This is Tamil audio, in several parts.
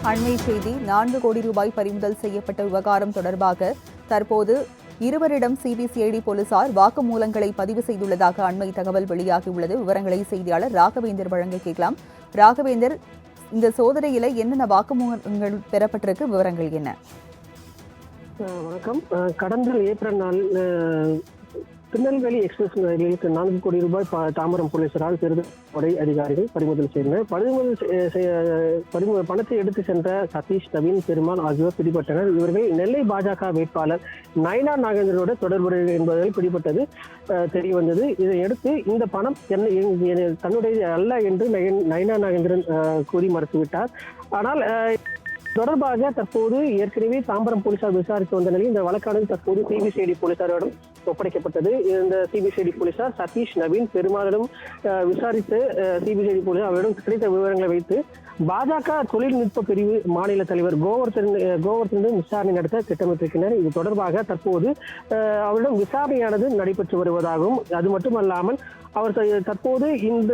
அண்மை செய்தி 4 கோடி ரூபாய் பறிமுதல் செய்யப்பட்ட விவகாரம் தொடர்பாக தற்போது இருவரிடம் சிபிசிஐடி போலீசார் வாக்குமூலங்களை பதிவு செய்துள்ளதாக அண்மை தகவல் வெளியாகியுள்ளது. விவரங்களை செய்தியாளர் ராகவேந்தர் வழங்க கேட்கலாம். ராகவேந்தர், இந்த சோதனையில என்னென்ன வாக்குமூலங்கள் பெறப்பட்டிருக்கு, விவரங்கள் என்ன? வணக்கம். கடந்த ஏப்ரல் நாள் திருநெல்வேலி எக்ஸ்பிரஸ் ரயிலுக்கு 4 கோடி ரூபாய் தாம்பரம் போலீசாரால் தேர்தல் படை அதிகாரிகள் பறிமுதல் செய்தனர். பணத்தை எடுத்து சென்ற சதீஷ், நவீன், பெருமாள் ஆகியோர் பிடிபட்டனர். இவர்கள் நெல்லை பாஜக வேட்பாளர் நயினா நாகேந்திரனோட தொடர்புடைய என்பதில் பிடிபட்டது தெரியவந்தது. இதையடுத்து இந்த பணம் தன்னுடைய அல்ல என்று நயினா நாகேந்திரன் கூறி மறுத்துவிட்டார். ஆனால் தொடர்பாக தற்போது ஏற்கனவே தாம்பரம் போலீசார் விசாரித்து வந்த நிலையில் இந்த வழக்கானது தற்போது சிபிசிஐடி போலீசாரிடம் ஒப்படைக்கப்பட்டது. இந்த சிபிசிஐடி போலீசார் சதீஷ், நவீன், பெருமாளிடம் விசாரித்து சிபிசிஐடி போலீசார் அவரிடம் கிடைத்த விவரங்களை வைத்து பாஜக தொழில்நுட்ப பிரிவு மாநில தலைவர் கோவர்தனிடம் விசாரணை நடத்த திட்டமிட்டிருக்கிறார். இது தொடர்பாக தற்போது அவரிடம் விசாரணையானது நடைபெற்று வருவதாகவும், அது மட்டுமல்லாமல் அவர் தற்போது இந்த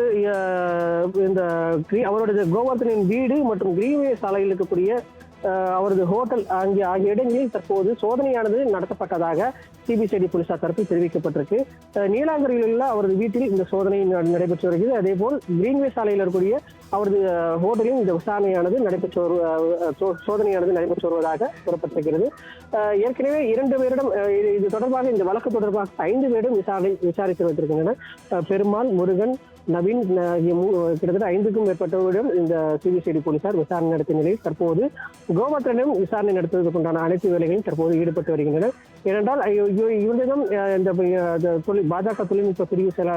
அவருடைய கோவர்தனின் வீடு மற்றும் கிரீன்வே சாலையில் இருக்கக்கூடிய அவரது ஹோட்டல் ஆகிய இடங்களில் தற்போது சோதனையானது நடத்தப்பட்டதாக சிபிசிஐடி போலீசார் தரப்பில் தெரிவிக்கப்பட்டிருக்கு. நீலாங்கரையில் உள்ள அவரது வீட்டில் இந்த சோதனை நடைபெற்று வருகிறது. அதேபோல் கிரீன்வே சாலையில் இருக்கக்கூடிய அவரது ஹோட்டலில் இந்த விசாரணையானது சோதனையானது நடைபெற்று வருவதாக கூறப்பட்டிருக்கிறது. ஏற்கனவே 2 பேரிடம் இது தொடர்பாக இந்த வழக்கு தொடர்பாக 5 பேரிடம் விசாரித்து வைத்திருக்கின்றனர். பெருமாள், முருகன், நவீன் கிட்டத்தட்ட 5க்கும் மேற்பட்டவரிடம் இந்த சிபிசிஐடி போலீசார் விசாரணை நடத்திய நிலையில் தற்போது கோவர்தனிடம் விசாரணை நடத்துவதற்குண்டான அனைத்து வேலைகளையும் தற்போது ஈடுபட்டு வருகின்றனர். ஏனென்றால் இவரிடம் இந்த பாஜக தொழில்நுட்ப பிரிவு சில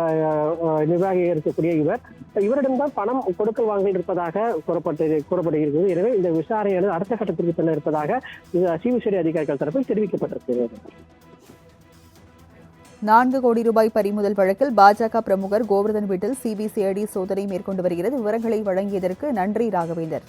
நிர்வாகிகள் இருக்கக்கூடிய இவரிடம்தான் பணம் கொடுக்கல் வாங்கல் இருப்பதாக கூறப்படுகிறது. எனவே இந்த விசாரணையானது அடுத்த கட்டத்திற்கு செல்ல இருப்பதாக சிபிசிஐடி அதிகாரிகள் தரப்பில் தெரிவிக்கப்பட்டிருக்கிறது. 4 கோடி ரூபாய் பறிமுதல் வழக்கில் பாஜக பிரமுகர் கோவர்தன் வீட்டில் சிபிசிஐடி சோதனை மேற்கொண்டு வருகிறது. விவரங்களை வழங்கியதற்கு நன்றி ராகவேந்தர்.